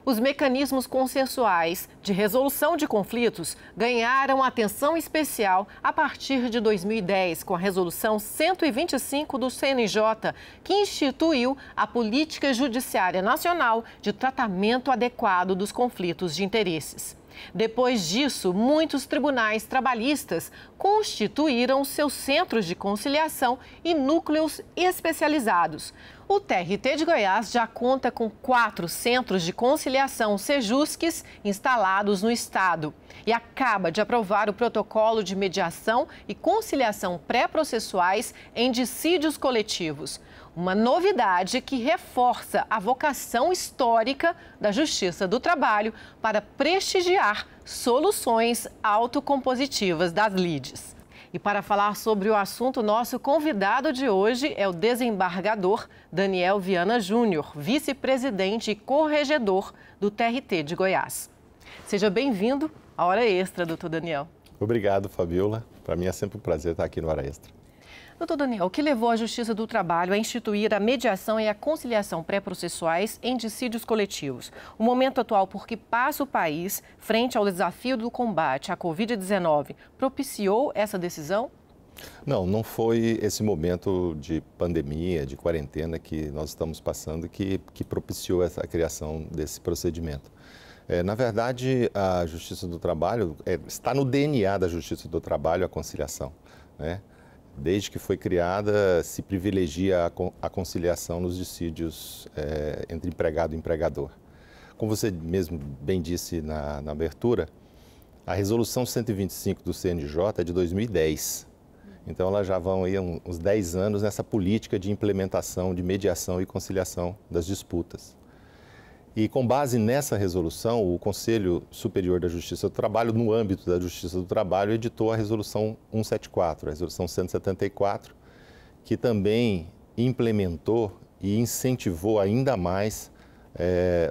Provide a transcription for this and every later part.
Os mecanismos consensuais de resolução de conflitos ganharam atenção especial a partir de 2010, com a Resolução 125 do CNJ, que instituiu a Política Judiciária Nacional de Tratamento Adequado dos Conflitos de Interesses. Depois disso, muitos tribunais trabalhistas constituíram seus centros de conciliação e núcleos especializados. O TRT de Goiás já conta com 4 centros de conciliação Sejusques instalados no estado e acaba de aprovar o protocolo de mediação e conciliação pré-processuais em dissídios coletivos. Uma novidade que reforça a vocação histórica da Justiça do Trabalho para prestigiar soluções autocompositivas das lides. E para falar sobre o assunto, nosso convidado de hoje é o desembargador Daniel Viana Júnior, vice-presidente e corregedor do TRT de Goiás. Seja bem-vindo à Hora Extra, doutor Daniel. Obrigado, Fabiola. Para mim é sempre um prazer estar aqui no Hora Extra. Doutor Daniel, o que levou a Justiça do Trabalho a instituir a mediação e a conciliação pré-processuais em dissídios coletivos? O momento atual por que passa o país frente ao desafio do combate à Covid-19 propiciou essa decisão? Não foi esse momento de pandemia, de quarentena que nós estamos passando que propiciou a criação desse procedimento. Na verdade, a Justiça do Trabalho está no DNA da Justiça do Trabalho a conciliação, né? Desde que foi criada, se privilegia a conciliação nos dissídios entre empregado e empregador. Como você mesmo bem disse na abertura, a Resolução 125 do CNJ é de 2010. Então, ela já vão aí uns 10 anos nessa política de implementação de mediação e conciliação das disputas. E com base nessa resolução, o Conselho Superior da Justiça do Trabalho, no âmbito da Justiça do Trabalho, editou a Resolução 174, a Resolução 174, que também implementou e incentivou ainda mais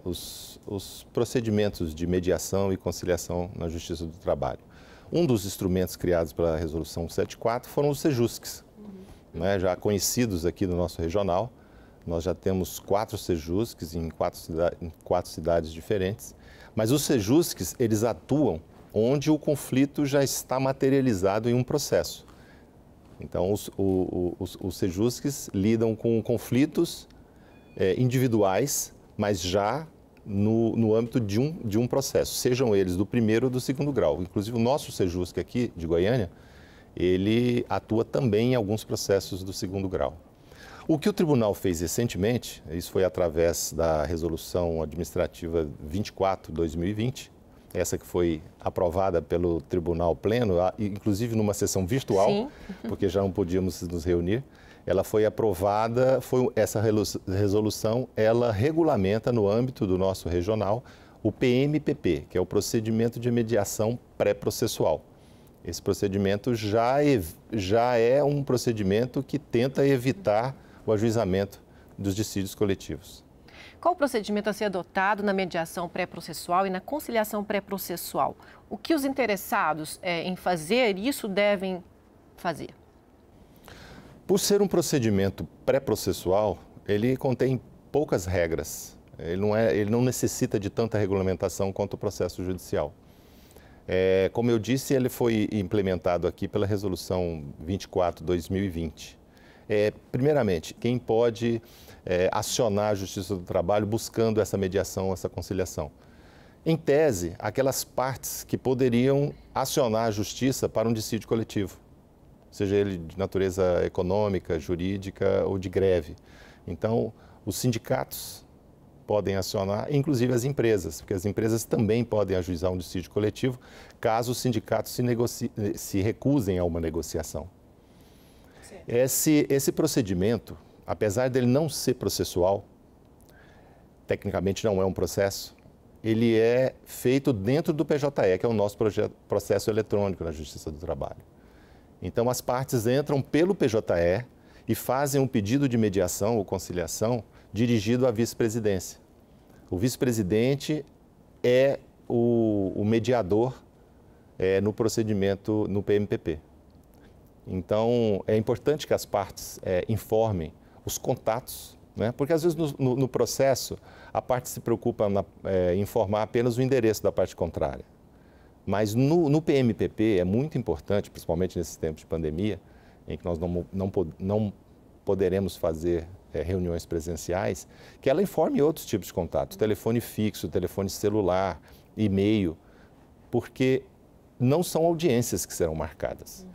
os procedimentos de mediação e conciliação na Justiça do Trabalho. Um dos instrumentos criados pela Resolução 174 foram os Sejusques, né, já conhecidos aqui no nosso regional. Nós já temos 4 Sejusques em 4 cidades diferentes, mas os Sejusques, eles atuam onde o conflito já está materializado em um processo. Então, os Sejusques lidam com conflitos individuais, mas já no âmbito de um processo, sejam eles do primeiro ou do segundo grau. Inclusive, o nosso Sejusque aqui de Goiânia, ele atua também em alguns processos do segundo grau. O que o tribunal fez recentemente, isso foi através da Resolução Administrativa 24/2020, essa que foi aprovada pelo Tribunal Pleno, inclusive numa sessão virtual, Sim. Porque já não podíamos nos reunir. Ela foi aprovada, essa resolução, ela regulamenta no âmbito do nosso regional o PMPP, que é o Procedimento de Mediação Pré-Processual. Esse procedimento já é um procedimento que tenta evitar o ajuizamento dos dissídios coletivos. Qual o procedimento a ser adotado na mediação pré-processual e na conciliação pré-processual? O que os interessados em fazer isso devem fazer? Por ser um procedimento pré-processual, ele contém poucas regras. Ele não necessita de tanta regulamentação quanto o processo judicial. Como eu disse, ele foi implementado aqui pela Resolução 24/2020. Primeiramente, quem pode acionar a Justiça do Trabalho buscando essa mediação, essa conciliação? Em tese, aquelas partes que poderiam acionar a Justiça para um dissídio coletivo, seja ele de natureza econômica, jurídica ou de greve. Então, os sindicatos podem acionar, inclusive as empresas, porque as empresas também podem ajuizar um dissídio coletivo, caso os sindicatos se recusem a uma negociação. Esse procedimento, apesar dele não ser processual, tecnicamente não é um processo, ele é feito dentro do PJE, que é o nosso processo eletrônico na Justiça do Trabalho. Então, as partes entram pelo PJE e fazem um pedido de mediação ou conciliação dirigido à vice-presidência. O vice-presidente é o mediador no procedimento no PMPP. Então, é importante que as partes informem os contatos, né? Porque às vezes no processo a parte se preocupa em informar apenas o endereço da parte contrária. Mas no PMPP é muito importante, principalmente nesses tempos de pandemia, em que nós não poderemos fazer reuniões presenciais, que ela informe outros tipos de contatos, telefone fixo, telefone celular, e-mail, porque não são audiências que serão marcadas.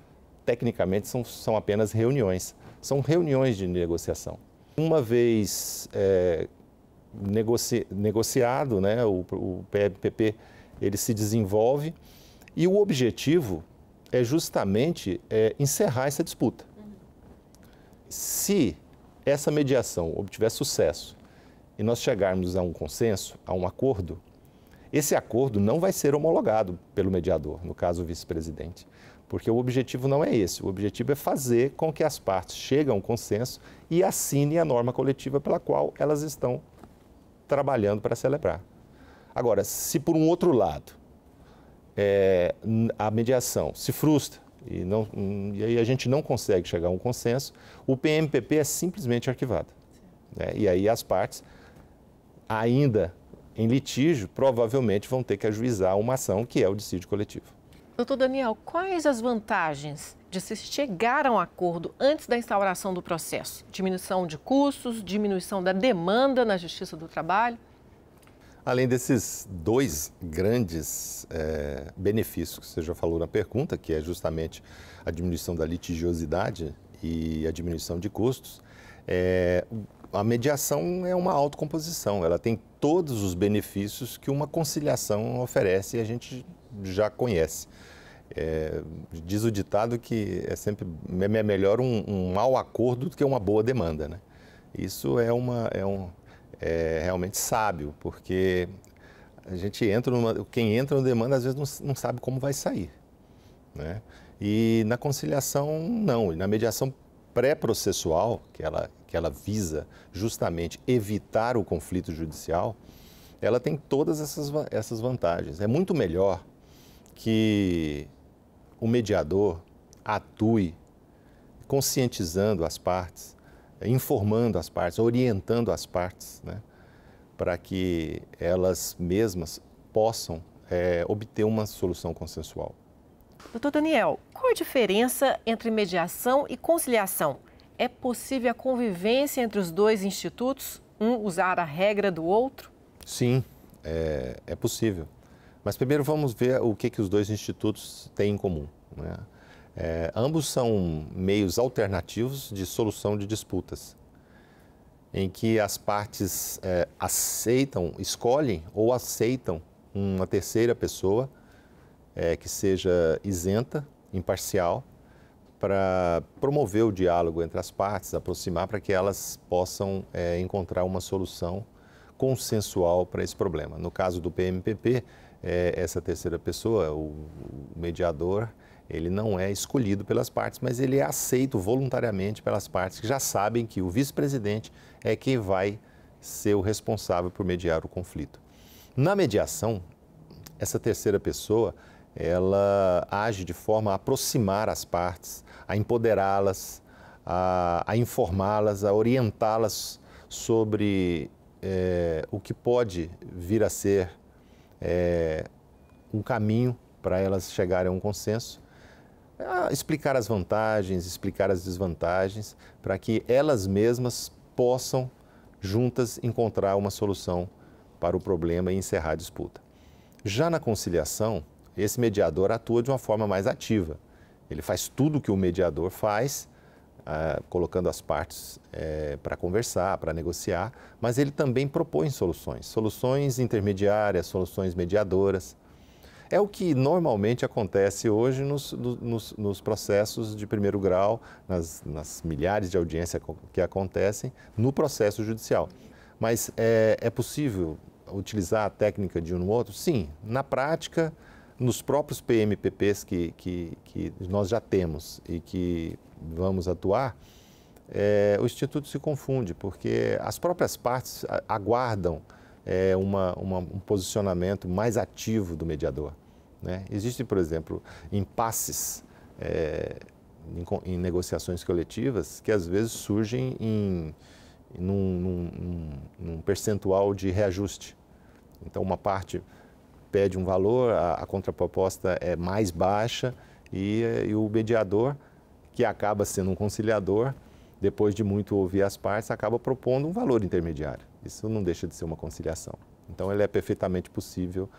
Tecnicamente são apenas reuniões, são reuniões de negociação. Uma vez negociado, né, o PMPP ele se desenvolve e o objetivo é justamente encerrar essa disputa. Se essa mediação obtiver sucesso e nós chegarmos a um consenso, a um acordo, esse acordo não vai ser homologado pelo mediador, no caso o vice-presidente, porque o objetivo não é esse. O objetivo é fazer com que as partes cheguem a um consenso e assinem a norma coletiva pela qual elas estão trabalhando para celebrar. Agora, se por um outro lado a mediação se frustra e aí a gente não consegue chegar a um consenso, o PMPP é simplesmente arquivado, né? E aí as partes, ainda em litígio, provavelmente vão ter que ajuizar uma ação que é o dissídio coletivo. Doutor Daniel, quais as vantagens de se chegar a um acordo antes da instauração do processo? Diminuição de custos, diminuição da demanda na Justiça do Trabalho? Além desses dois grandes benefícios que você já falou na pergunta, que é justamente a diminuição da litigiosidade e a diminuição de custos, a mediação é uma autocomposição, ela tem todos os benefícios que uma conciliação oferece e a gente já conhece. Diz o ditado que é melhor um mau acordo do que uma boa demanda, né? Isso é realmente sábio, porque a gente quem entra numa demanda às vezes não sabe como vai sair, né? E na conciliação não, e na mediação pré-processual, que ela visa justamente evitar o conflito judicial, ela tem todas essas vantagens. É muito melhor que o mediador atue conscientizando as partes, informando as partes, orientando as partes, né, para que elas mesmas possam obter uma solução consensual. Doutor Daniel, qual a diferença entre mediação e conciliação? É possível a convivência entre os dois institutos, um usar a regra do outro? Sim, é possível. Mas primeiro vamos ver o que os dois institutos têm em comum, né? Ambos são meios alternativos de solução de disputas, em que as partes escolhem ou aceitam uma terceira pessoa que seja isenta, imparcial, para promover o diálogo entre as partes, aproximar para que elas possam encontrar uma solução consensual para esse problema. No caso do PMPP, essa terceira pessoa, o mediador, ele não é escolhido pelas partes, mas ele é aceito voluntariamente pelas partes que já sabem que o vice-presidente é quem vai ser o responsável por mediar o conflito. Na mediação, essa terceira pessoa, ela age de forma a aproximar as partes, a empoderá-las, a informá-las, a orientá-las sobre o que pode vir a ser um caminho para elas chegarem a um consenso, explicar as vantagens, explicar as desvantagens, para que elas mesmas possam, juntas, encontrar uma solução para o problema e encerrar a disputa. Já na conciliação, esse mediador atua de uma forma mais ativa. Ele faz tudo o que o mediador faz, colocando as partes para conversar, para negociar, mas ele também propõe soluções intermediárias, soluções mediadoras. É o que normalmente acontece hoje nos processos de primeiro grau, nas milhares de audiências que acontecem no processo judicial. Mas é possível utilizar a técnica de um no outro? Sim, na prática, nos próprios PMPPs que nós já temos e que vamos atuar, o Instituto se confunde, porque as próprias partes aguardam um posicionamento mais ativo do mediador, né? Existem, por exemplo, impasses em negociações coletivas que às vezes surgem num percentual de reajuste. Então, uma parte pede um valor, a contraproposta é mais baixa e o mediador, que acaba sendo um conciliador, depois de muito ouvir as partes, acaba propondo um valor intermediário. Isso não deixa de ser uma conciliação. Então, é perfeitamente possível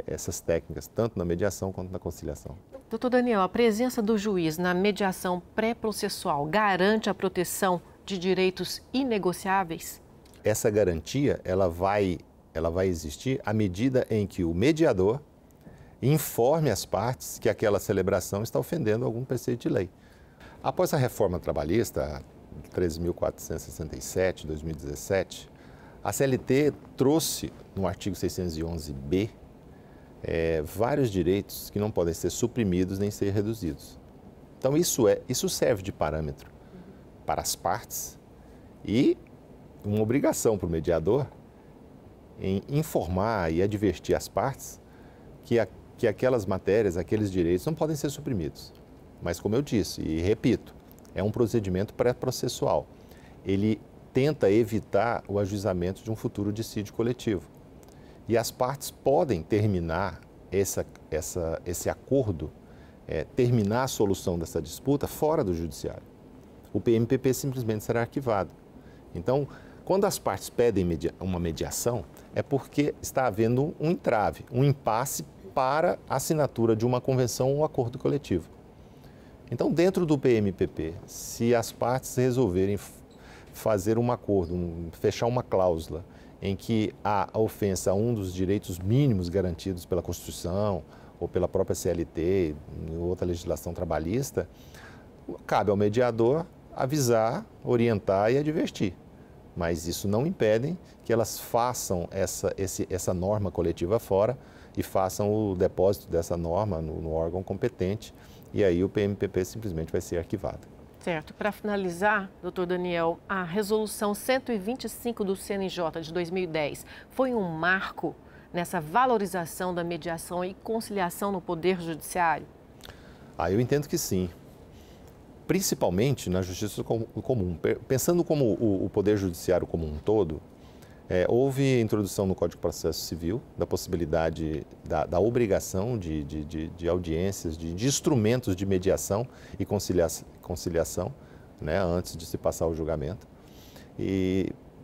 essas técnicas, tanto na mediação quanto na conciliação. Doutor Daniel, a presença do juiz na mediação pré-processual garante a proteção de direitos inegociáveis? Essa garantia, ela vai existir à medida em que o mediador informe as partes que aquela celebração está ofendendo algum preceito de lei. Após a reforma trabalhista, 13.467, de 2017, a CLT trouxe, no artigo 611-B, vários direitos que não podem ser suprimidos nem ser reduzidos. Então, isso serve de parâmetro para as partes e uma obrigação para o mediador em informar e advertir as partes que aquelas matérias, aqueles direitos não podem ser suprimidos. Mas, como eu disse e repito, é um procedimento pré-processual. Ele tenta evitar o ajuizamento de um futuro dissídio coletivo. E as partes podem terminar esse acordo, terminar a solução dessa disputa fora do judiciário. O PMPP simplesmente será arquivado. Então, quando as partes pedem uma mediação, é porque está havendo um entrave, um impasse para a assinatura de uma convenção ou acordo coletivo. Então, dentro do PMPP, se as partes resolverem fazer um acordo, fechar uma cláusula em que há a ofensa a um dos direitos mínimos garantidos pela Constituição ou pela própria CLT, ou outra legislação trabalhista, cabe ao mediador avisar, orientar e advertir. Mas isso não impede que elas façam essa norma coletiva fora e façam o depósito dessa norma no órgão competente, e aí o PMPP simplesmente vai ser arquivado. Certo. Para finalizar, doutor Daniel, a resolução 125 do CNJ de 2010 foi um marco nessa valorização da mediação e conciliação no Poder Judiciário? Eu entendo que sim. Principalmente na justiça comum. Pensando como o Poder Judiciário como um todo, houve introdução no Código de Processo Civil da possibilidade da obrigação de audiências, de instrumentos de mediação e conciliação, né, antes de se passar o julgamento.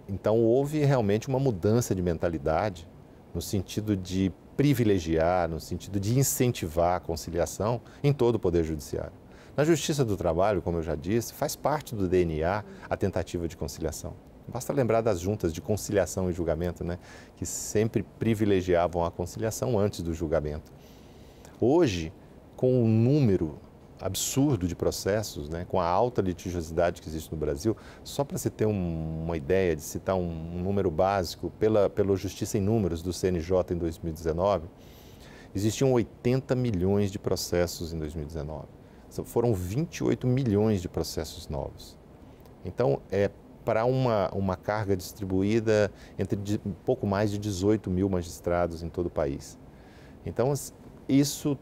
Então, houve realmente uma mudança de mentalidade no sentido de privilegiar, no sentido de incentivar a conciliação em todo o Poder Judiciário. Na Justiça do Trabalho, como eu já disse, faz parte do DNA a tentativa de conciliação. Basta lembrar das juntas de conciliação e julgamento, né, que sempre privilegiavam a conciliação antes do julgamento. Hoje, com o número absurdo de processos, né, com a alta litigiosidade que existe no Brasil, só para você ter uma ideia de citar um número básico, pela Justiça em Números do CNJ em 2019, existiam 80 milhões de processos em 2019. Foram 28 milhões de processos novos. Então, para uma carga distribuída entre um pouco mais de 18 mil magistrados em todo o país. Então, isso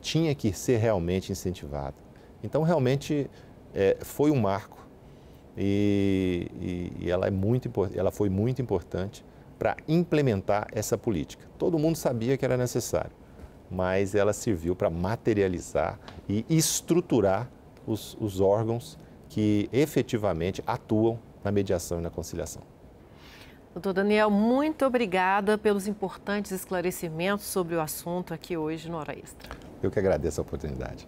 tinha que ser realmente incentivado. Então, realmente, foi um marco e ela foi muito importante para implementar essa política. Todo mundo sabia que era necessário, mas ela serviu para materializar e estruturar os órgãos que efetivamente atuam na mediação e na conciliação. Doutor Daniel, muito obrigada pelos importantes esclarecimentos sobre o assunto aqui hoje no Hora Extra. Eu que agradeço a oportunidade.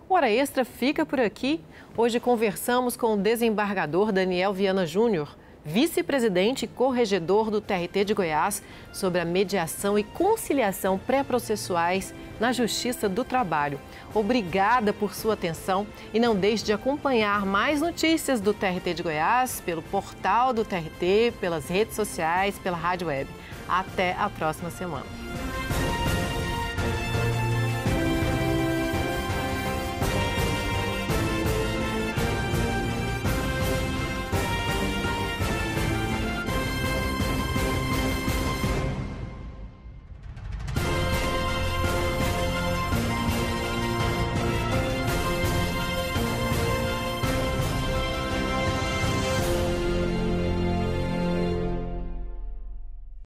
O Hora Extra fica por aqui. Hoje conversamos com o desembargador Daniel Viana Júnior, vice-presidente e corregedor do TRT de Goiás, sobre a mediação e conciliação pré-processuais na Justiça do Trabalho. Obrigada por sua atenção e não deixe de acompanhar mais notícias do TRT de Goiás pelo portal do TRT, pelas redes sociais, pela rádio web. Até a próxima semana.